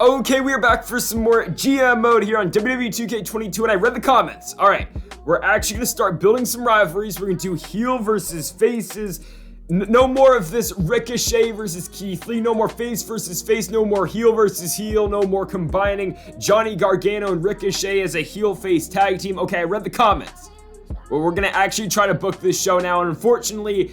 Okay, we are back for some more GM mode here on Wwe 2K22, and I read the comments. All right, we're actually going to start building some rivalries. We're going to do heel versus faces. No more of this Ricochet versus Keith Lee. No more face versus face. No more heel versus heel. No more combining Johnny Gargano and Ricochet as a heel-face tag team. Okay, I read the comments. Well, we're going to actually try to book this show now, and unfortunately,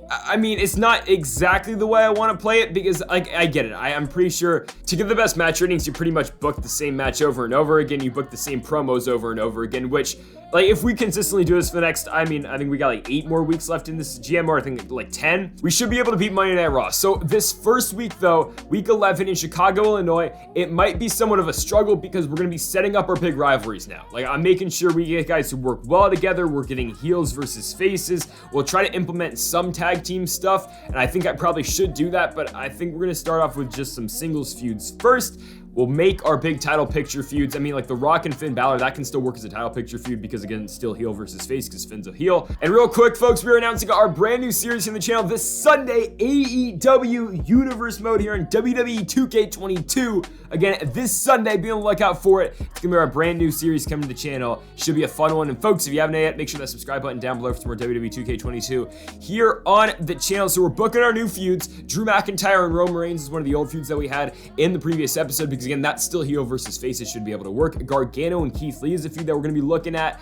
I mean, it's not exactly the way I want to play it because I get it. I'm pretty sure to get the best match ratings, you pretty much book the same match over and over again. You book the same promos over and over again, which, like, if we consistently do this for the next, I think we got like 8 more weeks left in this GM, or I think like 10. We should be able to beat Monday Night Raw. So this first week though, week 11 in Chicago, Illinois, it might be somewhat of a struggle because we're going to be setting up our big rivalries now. Like, I'm making sure we get guys who work well together. We're getting heels versus faces. We'll try to implement some tag team stuff, and I think I probably should do that, but I think we're going to start off with just some singles feuds first. We'll make our big title picture feuds. I mean, like the Rock and Finn Balor, that can still work as a title picture feud because, again, it's still heel versus face because Finn's a heel. And real quick, folks, we're announcing our brand new series on the channel this Sunday, AEW Universe Mode here on WWE 2K22. Again, this Sunday, be on the lookout for it. It's gonna be our brand new series coming to the channel. Should be a fun one. And folks, if you haven't yet, make sure that subscribe button down below for some more WWE 2K22 here on the channel. So we're booking our new feuds. Drew McIntyre and Roman Reigns is one of the old feuds that we had in the previous episode because, again, that's still heel versus face. It should be able to work. Gargano and Keith Lee is a feud that we're gonna be looking at.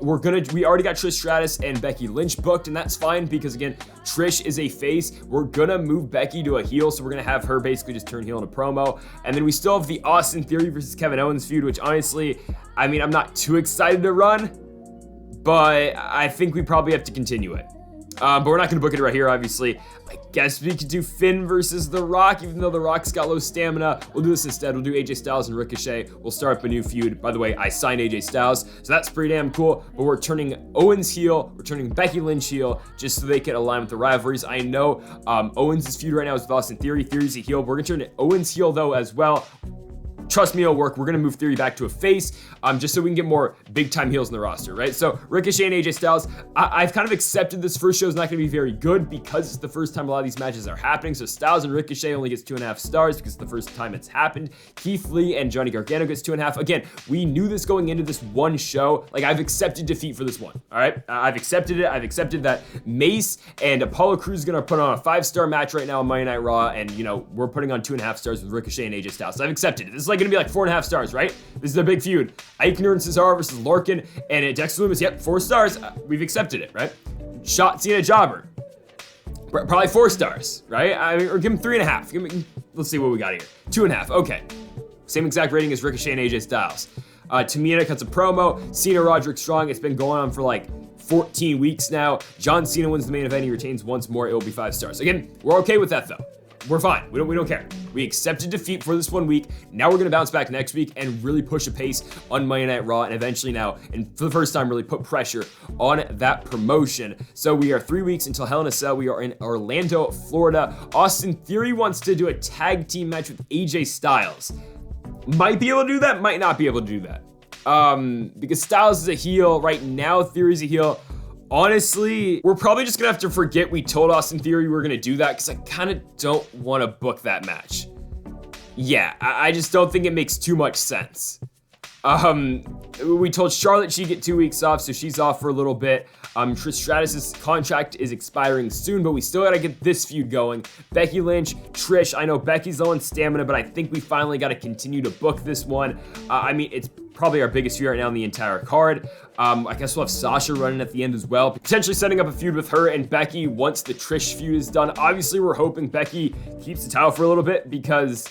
We already got Trish Stratus and Becky Lynch booked, and that's fine because, again, Trish is a face. We're gonna move Becky to a heel, so we're gonna have her basically just turn heel in a promo. And then we still have the Austin Theory versus Kevin Owens feud, which honestly, I mean, I'm not too excited to run, but I think we probably have to continue it. But we're not going to book it right here, obviously. I guess we could do Finn versus The Rock, even though The Rock's got low stamina. We'll do this instead. We'll do AJ Styles and Ricochet. We'll start up a new feud. By the way, I signed AJ Styles, so that's pretty damn cool. But we're turning Owens heel. We're turning Becky Lynch heel, just so they can align with the rivalries. I know Owens' feud right now is with Austin Theory. Theory's a heel. We're going to turn Owens heel, though, as well. Trust me, it'll work. We're going to move Theory back to a face, just so we can get more big-time heels in the roster, right? So Ricochet and AJ Styles, I've kind of accepted this first show is not going to be very good because it's the first time a lot of these matches are happening. So Styles and Ricochet only gets 2.5 stars because it's the first time it's happened. Keith Lee and Johnny Gargano gets 2.5. Again, we knew this going into this one show. Like, I've accepted defeat for this one, all right? I've accepted it. I've accepted that Mace and Apollo Crews is going to put on a 5-star match right now on Monday Night Raw, and, you know, we're putting on 2.5 stars with Ricochet and AJ Styles. So I've accepted it. This is like going to be like 4.5 stars, right? This is a big feud. Eichner and Cesaro versus Lorcan and Dexter Lumis. Yep, 4 stars. We've accepted it, right? Shotzi and a Jobber. Probably 4 stars, right? Or give him 3.5. Let's see what we got here. 2.5. Okay. Same exact rating as Ricochet and AJ Styles. Tamina cuts a promo. Cena, Roderick Strong. It's been going on for like 14 weeks now. John Cena wins the main event. He retains once more. It will be 5 stars. Again, we're okay with that though. We're fine. We don't care. We accepted defeat for this 1 week. Now we're going to bounce back next week and really push a pace on Monday Night Raw and eventually now, and for the first time, really put pressure on that promotion. So we are 3 weeks until Hell in a Cell. We are in Orlando, Florida. Austin Theory wants to do a tag team match with AJ Styles. Might be able to do that, might not be able to do that. Because Styles is a heel. Right now, Theory's a heel. Honestly, we're probably just gonna have to forget we told Austin Theory we were gonna do that because I kind of don't want to book that match. Yeah, I just don't think it makes too much sense. We told Charlotte she'd get 2 weeks off, so she's off for a little bit. Trish Stratus' contract is expiring soon, but we still gotta get this feud going. Becky Lynch, Trish, I know Becky's low on stamina, but I think we finally gotta continue to book this one. I mean, it's probably our biggest feud right now in the entire card. I guess we'll have Sasha running at the end as well, potentially setting up a feud with her and Becky once the Trish feud is done. Obviously, we're hoping Becky keeps the title for a little bit because,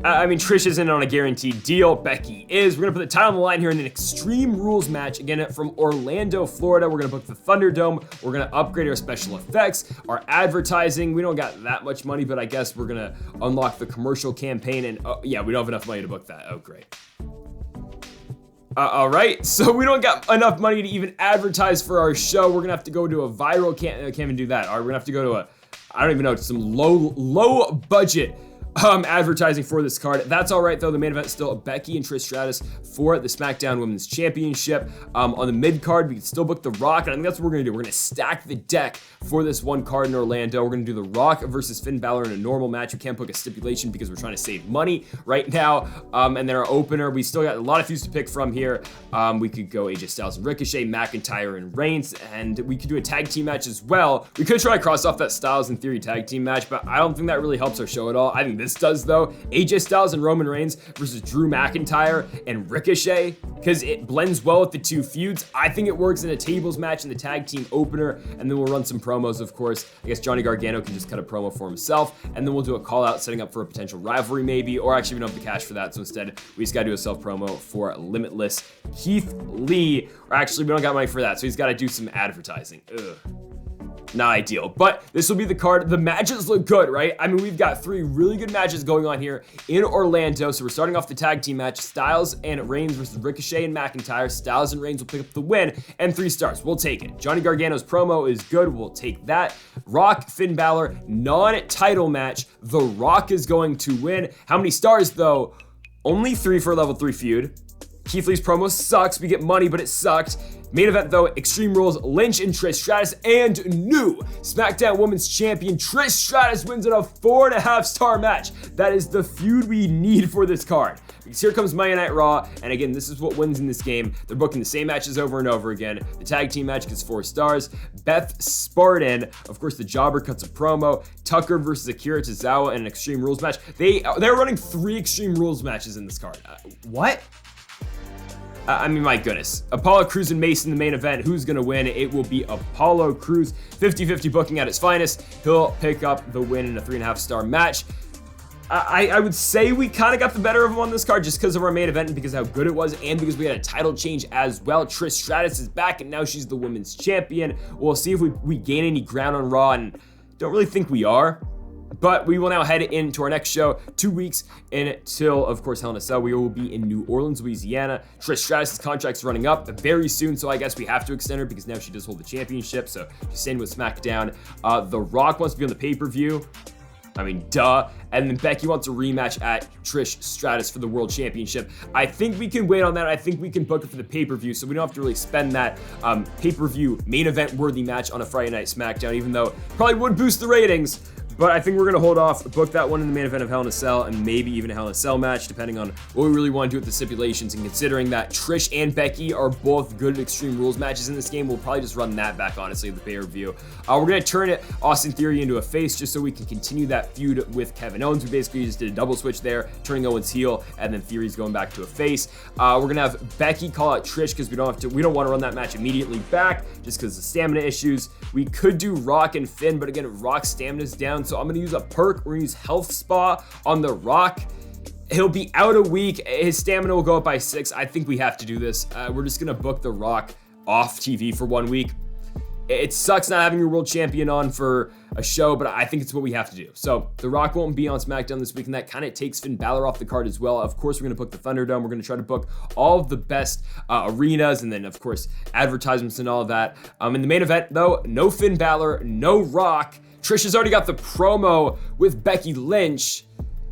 I mean, Trish isn't on a guaranteed deal. Becky is. We're going to put the title on the line here in an Extreme Rules match. Again, from Orlando, Florida. We're going to book the Thunderdome. We're going to upgrade our special effects, our advertising. We don't got that much money, but I guess we're going to unlock the commercial campaign. And yeah, we don't have enough money to book that. Oh, great. All right, so we don't got enough money to even advertise for our show. We're gonna have to go to a viral, can't even do that. All right, we're gonna have to go to I don't even know, some low budget advertising for this card. That's all right though. The main event is still Becky and Trish Stratus for the SmackDown Women's Championship. On the mid card, we can still book The Rock, and I think that's what we're gonna do. We're gonna stack the deck for this one card in Orlando. We're gonna do The Rock versus Finn Balor in a normal match. We can't book a stipulation because we're trying to save money right now. And then our opener, we still got a lot of feuds to pick from here. We could go AJ Styles and Ricochet, McIntyre and Reigns, and we could do a tag team match as well. We could try to cross off that Styles and Theory tag team match, but I don't think that really helps our show at all. I think this does though. AJ Styles and Roman Reigns versus Drew McIntyre and Ricochet, because it blends well with the two feuds. I think it works in a tables match in the tag team opener, and then we'll run some promos, of course. I guess Johnny Gargano can just cut a promo for himself, and then we'll do a call out setting up for a potential rivalry maybe, or actually we don't have the cash for that, so instead we just gotta do a self promo for Limitless Keith Lee, or actually we don't got money for that, so he's gotta do some advertising. Ugh. Not ideal, but this will be the card. The matches look good, right? I mean, we've got 3 really good matches going on here in Orlando. So we're starting off the tag team match, Styles and Reigns versus Ricochet and McIntyre. Styles and Reigns will pick up the win, and 3 stars. We'll take it. Johnny Gargano's promo is good. We'll take that. Rock, Finn Balor, non-title match. The Rock is going to win. How many stars, though? Only 3 for a level 3 feud. Keith Lee's promo sucks. We get money, but it sucked. Main event though, Extreme Rules, Lynch and Trish Stratus, and new SmackDown Women's Champion Trish Stratus wins in a 4.5-star match. That is the feud we need for this card. Because here comes Monday Night Raw, and again, this is what wins in this game. They're booking the same matches over and over again. The tag team match gets 4 stars. Beth Spartan, of course, the Jobber cuts a promo. Tucker versus Akira Tozawa in an Extreme Rules match. They're running 3 Extreme Rules matches in this card. What? I mean, my goodness. Apollo Crews and Mason, the main event. Who's going to win? It will be Apollo Crews. 50-50 booking at its finest. He'll pick up the win in a 3.5-star match. I would say we kind of got the better of him on this card just because of our main event and because of how good it was and because we had a title change as well. Trish Stratus is back and now she's the women's champion. We'll see if we gain any ground on Raw, and don't really think we are. But we will now head into our next show, 2 weeks until, of course, Hell in a Cell. We will be in New Orleans, Louisiana. Trish Stratus' contract's running up very soon, so I guess we have to extend her because now she does hold the championship. So she's staying with SmackDown. The Rock wants to be on the pay-per-view. I mean, duh. And then Becky wants a rematch at Trish Stratus for the World Championship. I think we can wait on that. I think we can book it for the pay-per-view, so we don't have to really spend that pay-per-view main event worthy match on a Friday Night SmackDown, even though it probably would boost the ratings. But I think we're going to hold off, book that one in the main event of Hell in a Cell, and maybe even a Hell in a Cell match, depending on what we really want to do with the stipulations. And considering that Trish and Becky are both good at Extreme Rules matches in this game, we'll probably just run that back, honestly, at the pay-per-view. We're going to turn Austin Theory into a face just so we can continue that feud with Kevin Owens. We basically just did a double switch there, turning Owens heel, and then Theory's going back to a face. We're going to have Becky call out Trish because we don't want to run that match immediately back just because of stamina issues. We could do Rock and Finn, but again, Rock's stamina's down, so I'm going to use a perk. We're going to use Health Spa on The Rock. He'll be out a week. His stamina will go up by 6. I think we have to do this. We're just going to book The Rock off TV for 1 week. It sucks not having your world champion on for a show, but I think it's what we have to do. So The Rock won't be on SmackDown this week, and that kind of takes Finn Balor off the card as well. Of course, we're going to book the Thunderdome. We're going to try to book all of the best arenas, and then, of course, advertisements and all of that. In the main event, though, no Finn Balor, no Rock. Trish has already got the promo with Becky Lynch.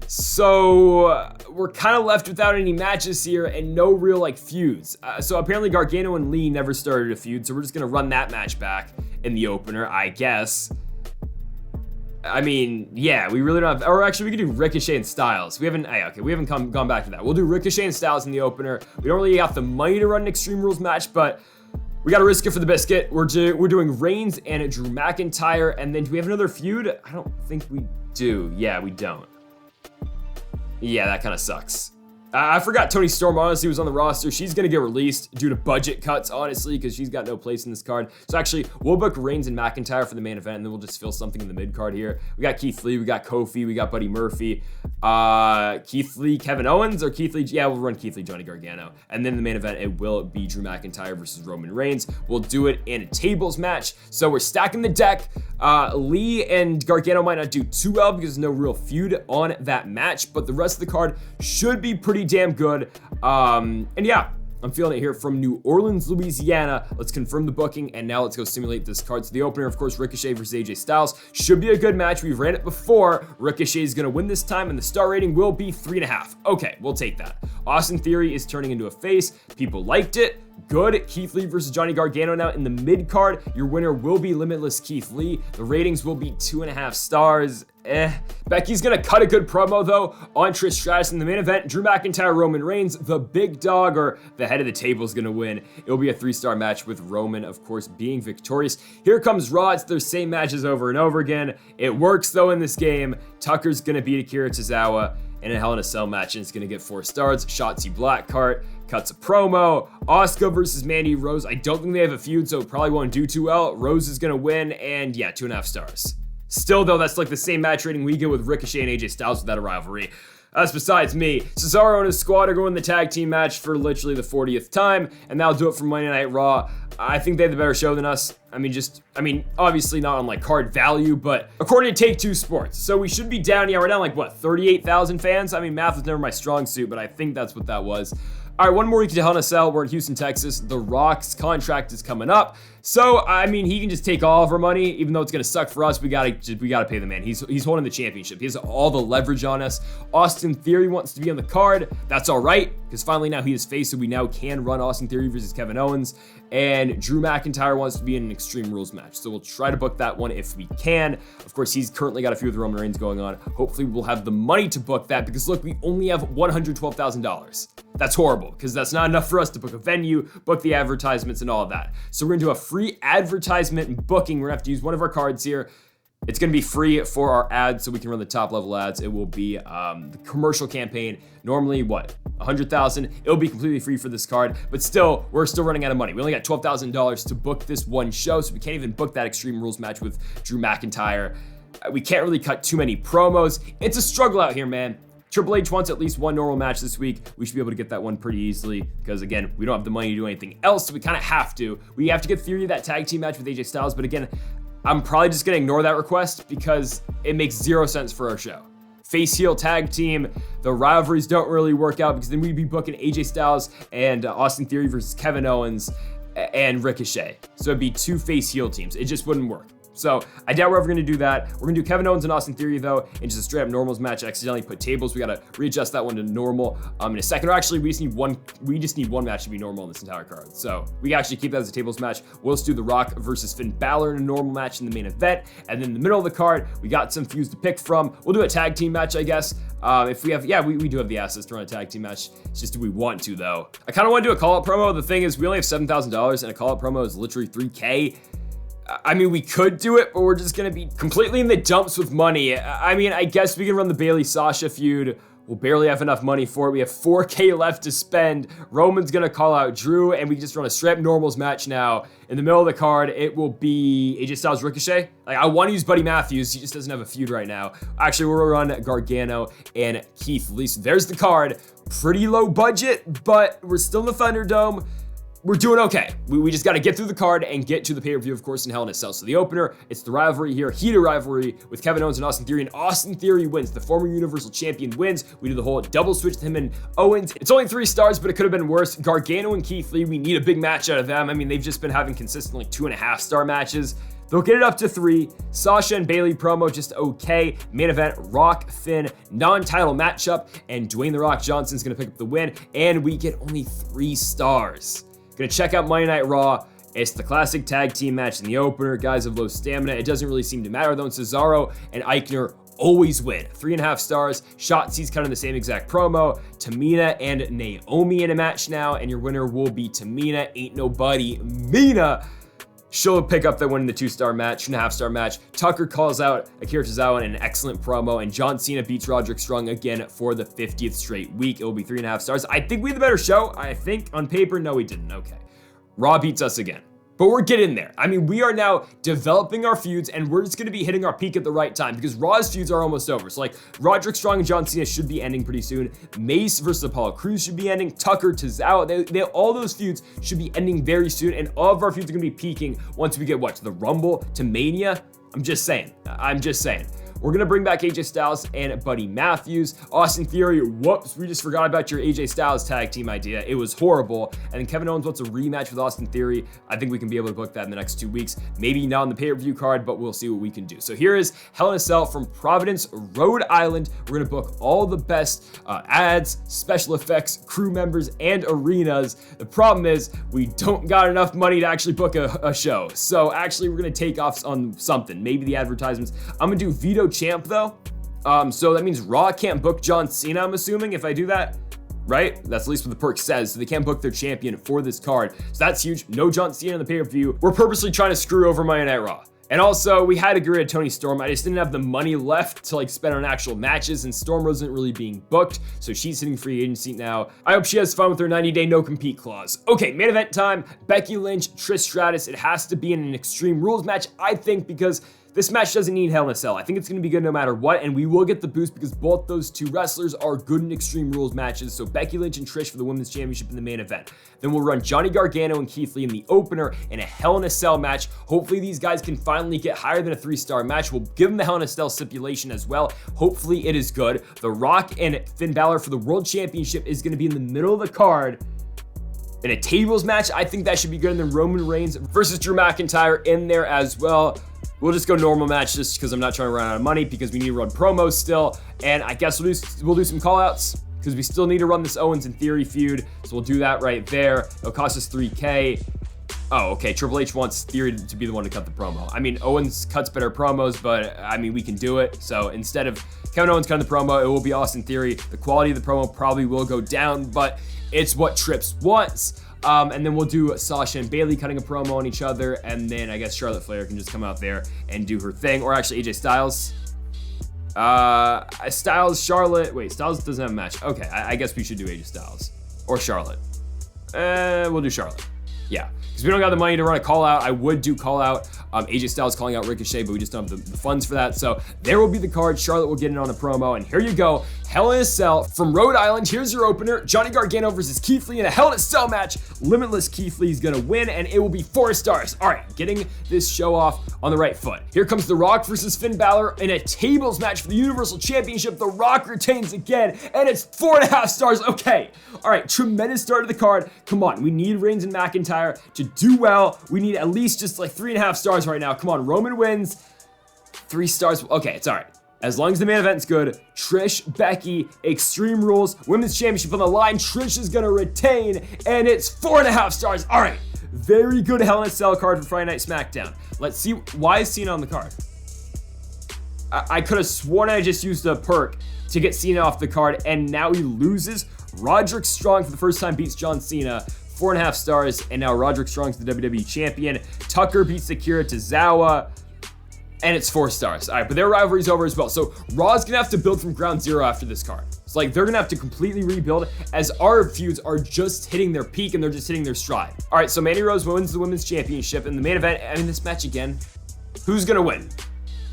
So we're kind of left without any matches here and no real feuds. So apparently Gargano and Lee never started a feud, so we're just gonna run that match back in the opener, I guess. I mean, yeah, we really don't have, or actually we could do Ricochet and Styles. We haven't gone back to that. We'll do Ricochet and Styles in the opener. We don't really have the money to run an Extreme Rules match, but we gotta risk it for the biscuit. We're doing Reigns and Drew McIntyre, and then do we have another feud? I don't think we do. Yeah, we don't. Yeah, that kind of sucks. I forgot Toni Storm honestly was on the roster. She's going to get released due to budget cuts, honestly, because she's got no place in this card. So actually, we'll book Reigns and McIntyre for the main event, and then we'll just fill something in the mid card here. We got Keith Lee, we got Kofi, we got Buddy Murphy. Keith Lee, Kevin Owens, or Keith Lee? Yeah, we'll run Keith Lee, Johnny Gargano. And then the main event, it will be Drew McIntyre versus Roman Reigns. We'll do it in a tables match. So we're stacking the deck. Lee and Gargano might not do too well because there's no real feud on that match, but the rest of the card should be pretty damn good. And yeah, I'm feeling it here from New Orleans, Louisiana. Let's confirm the booking, and now let's go simulate this card. So the opener, of course, Ricochet versus AJ Styles. Should be a good match. We've ran it before. Ricochet is going to win this time, and the star rating will be 3.5. Okay, we'll take that. Austin Theory is turning into a face. People liked it. Good. Keith Lee versus Johnny Gargano now in the mid card. Your winner will be Limitless Keith Lee. The ratings will be 2.5 stars. Becky's gonna cut a good promo though on Trish Stratus in the main event. Drew McIntyre, Roman Reigns, the big dog or the head of the table is gonna win. It'll be a 3-star match with Roman, of course, being victorious. Here comes Raw. It's their same matches over and over again. It works though in this game. Tucker's gonna beat Akira Tozawa in a Hell in a Cell match, and it's gonna get 4 stars. Shotzi Blackheart cuts a promo. Asuka versus Mandy Rose. I don't think they have a feud, so it probably won't do too well. Rose is gonna win, and yeah, 2.5 stars. Still, though, that's like the same match rating we get with Ricochet and AJ Styles without a rivalry. That's besides me. Cesaro and his squad are going the tag team match for literally the 40th time, and that'll do it for Monday Night Raw. I think they have the better show than us. I mean, obviously not on like card value, but according to Take-Two Sports. So we should be down, yeah, we're down like what, 38,000 fans? I mean, math was never my strong suit, but I think that's what that was. All right, one more week to Hell in a Cell. We're in Houston, Texas. The Rock's contract is coming up. So, I mean, he can just take all of our money, even though it's going to suck for us. We gotta pay the man. He's holding the championship. He has all the leverage on us. Austin Theory wants to be on the card. That's all right, because finally now he is face, so we now can run Austin Theory versus Kevin Owens. And Drew McIntyre wants to be in an Extreme Rules match. So we'll try to book that one if we can. Of course, he's currently got a few of the Roman Reigns going on. Hopefully we'll have the money to book that, because look, we only have $112,000. That's horrible, because that's not enough for us to book a venue, book the advertisements, and all of that. So we're gonna do a free advertisement and booking. We're gonna have to use one of our cards here. It's gonna be free for our ads, so we can run the top level ads. It will be the commercial campaign. Normally, what, 100,000? It'll be completely free for this card, but still, we're still running out of money. We only got $12,000 to book this one show, so we can't even book that Extreme Rules match with Drew McIntyre. We can't really cut too many promos. It's a struggle out here, man. Triple H wants at least one normal match this week. We should be able to get that one pretty easily because, again, we don't have the money to do anything else, so we kind of have to. We have to get Theory that tag team match with AJ Styles, but again, I'm probably just going to ignore that request because it makes 0 sense for our show. Face heel tag team, the rivalries don't really work out because then we'd be booking AJ Styles and Austin Theory versus Kevin Owens and Ricochet. So it'd be 2 face heel teams. It just wouldn't work. So I doubt we're ever gonna do that. We're gonna do Kevin Owens and Austin Theory though, in just a straight up normals match. I accidentally put tables. We gotta readjust that one to normal in a second. Or actually, we just need one match to be normal in this entire card. So we can actually keep that as a tables match. We'll just do The Rock versus Finn Balor in a normal match in the main event. And then in the middle of the card, we got some feuds to pick from. We'll do a tag team match, I guess. If we have, yeah, we do have the assets to run a tag team match. It's just do we want to though. I kind of want to do a call-out promo. The thing is, we only have $7,000 and a call-out promo is literally $3K. I mean, we could do it, but we're just gonna be completely in the dumps with money. I mean, I guess we can run the Bayley-Sasha feud. We'll barely have enough money for it. We have $4K left to spend. Roman's gonna call out Drew, and we can just run a straight normals match now. In the middle of the card, it will be AJ Styles Ricochet. Like, I want to use Buddy Matthews. He just doesn't have a feud right now. Actually, we'll run Gargano and Keith Lee. So there's the card. Pretty low budget, but we're still in the Thunderdome. We're doing okay. We just got to get through the card and get to the pay-per-view, of course, in Hell in a Cell. So the opener, it's the rivalry here, heated rivalry with Kevin Owens and Austin Theory, and Austin Theory wins. The former Universal Champion wins. We do the whole double switch with him and Owens. It's only 3 stars, but it could have been worse. Gargano and Keith Lee, we need a big match out of them. I mean, they've just been having consistently 2.5-star matches. They'll get it up to 3. Sasha and Bayley promo, just okay. Main event, Rock, Finn, non-title matchup, and Dwayne The Rock Johnson's gonna pick up the win, and we get only 3 stars. Gonna check out Monday Night Raw. It's the classic tag team match in the opener. Guys have low stamina. It doesn't really seem to matter though. And Cesaro and Eichner always win. 3.5 stars. Shotzi's kind of the same exact promo. Tamina and Naomi in a match now, and your winner will be Tamina. Ain't nobody Mina. She'll pick up the win in the 2-star match, 2.5-star match. Tucker calls out Akira Tozawa in an excellent promo, and John Cena beats Roderick Strong again for the 50th straight week. It will be 3.5 stars. I think we had the better show. I think on paper, no, we didn't. Okay. Raw beats us again. But we're getting there. I mean, we are now developing our feuds, and we're just going to be hitting our peak at the right time because Raw's feuds are almost over. So, like, Roderick Strong and John Cena should be ending pretty soon. Mace versus Apollo Crews should be ending. Tucker, Tozawa, all those feuds should be ending very soon, and all of our feuds are going to be peaking once we get, what, to the Rumble, to Mania? I'm just saying. we're going to bring back AJ Styles and Buddy Matthews. Austin Theory, whoops, we just forgot about your AJ Styles tag team idea. It was horrible. And then Kevin Owens wants a rematch with Austin Theory. I think we can be able to book that in the next 2 weeks. Maybe not on the pay-per-view card, but we'll see what we can do. So here is Hell in a Cell from Providence, Rhode Island. We're going to book all the best ads, special effects, crew members, and arenas. The problem is we don't got enough money to actually book a show. So actually, we're going to take off on something, maybe the advertisements. I'm going to do Veto Champ though. So that means Raw can't book John Cena, I'm assuming, if I do that. Right? That's at least what the perk says. So they can't book their champion for this card. So that's huge. No John Cena in the pay-per-view. We're purposely trying to screw over Monday Night Raw. And also, we had to get rid of Toni Storm. I just didn't have the money left to like spend on actual matches, and Storm wasn't really being booked, so she's hitting free agency now. I hope she has fun with her 90-day no-compete clause. Okay, main event time. Becky Lynch, Trish Stratus. It has to be in an Extreme Rules match, I think, because this match doesn't need Hell in a Cell. I think it's going to be good no matter what, and we will get the boost because both those two wrestlers are good in Extreme Rules matches. So Becky Lynch and Trish for the Women's Championship in the main event. Then we'll run Johnny Gargano and Keith Lee in the opener in a Hell in a Cell match. Hopefully these guys can finally get higher than a 3-star match. We'll give them the Hell in a Cell stipulation as well. Hopefully it is good. The Rock and Finn Balor for the World Championship is going to be in the middle of the card. In a tables match, I think that should be good. And then Roman Reigns versus Drew McIntyre in there as well. We'll just go normal match just because I'm not trying to run out of money because we need to run promos still. And I guess we'll do some callouts because we still need to run this Owens and Theory feud. So we'll do that right there. It'll cost us $3K. Oh, okay. Triple H wants Theory to be the one to cut the promo. I mean, Owens cuts better promos, but I mean, we can do it. So instead of Kevin Owens cutting the promo, it will be Austin Theory. The quality of the promo probably will go down, but it's what Trips wants. And then we'll do Sasha and Bayley cutting a promo on each other, and then I guess Charlotte Flair can just come out there and do her thing, or actually AJ Styles. Charlotte. Wait, Styles doesn't have a match. Okay, I guess we should do AJ Styles or Charlotte. We'll do Charlotte. Yeah, because we don't got the money to run a call out. I would do call out AJ Styles calling out Ricochet, but we just don't have the funds for that. So there will be the card. Charlotte will get it on a promo, and here you go. Hell in a Cell from Rhode Island. Here's your opener. Johnny Gargano versus Keith Lee in a Hell in a Cell match. Limitless Keith Lee is going to win, and it will be 4 stars. All right, getting this show off on the right foot. Here comes The Rock versus Finn Balor in a tables match for the Universal Championship. The Rock retains again, and it's 4.5 stars. Okay. All right, tremendous start of the card. Come on, we need Reigns and McIntyre to do well. We need at least just like 3.5 stars right now. Come on, Roman wins. 3 stars. Okay, it's all right. As long as the main event's good, Trish, Becky, Extreme Rules, Women's Championship on the line. Trish is going to retain, and it's 4.5 stars. All right, very good Hell in a Cell card for Friday Night SmackDown. Let's see, why is Cena on the card? I could have sworn I just used a perk to get Cena off the card, and now he loses. Roderick Strong for the first time beats John Cena. 4.5 stars, and now Roderick Strong's the WWE Champion. Tucker beats Akira Tozawa. And it's 4 stars. All right, but their rivalry's over as well. So Raw's gonna have to build from ground zero after this card. It's like they're gonna have to completely rebuild as our feuds are just hitting their peak and they're just hitting their stride. All right, so Mandy Rose wins the Women's Championship in the main event. I mean, this match again, who's gonna win?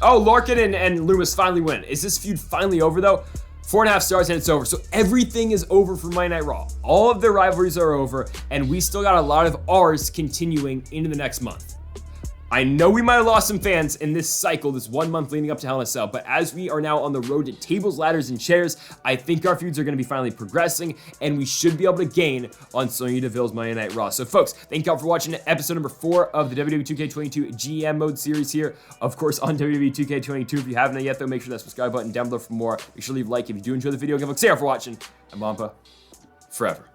Oh, Larkin and Loomis finally win. Is this feud finally over though? 4.5 stars and it's over. So everything is over for Monday Night Raw. All of their rivalries are over, and we still got a lot of ours continuing into the next month. I know we might have lost some fans in this cycle, this 1 month leading up to Hell in a Cell, but as we are now on the road to tables, ladders, and chairs, I think our feuds are going to be finally progressing, and we should be able to gain on Sonya Deville's Monday Night Raw. So folks, thank y'all for watching episode number 4 of the WWE 2K22 GM mode series here, of course, on WWE 2K22. If you haven't yet, though, make sure that subscribe button down below for more. Make sure to leave a like if you do enjoy the video. Give a say for watching. I'm Wampa, forever.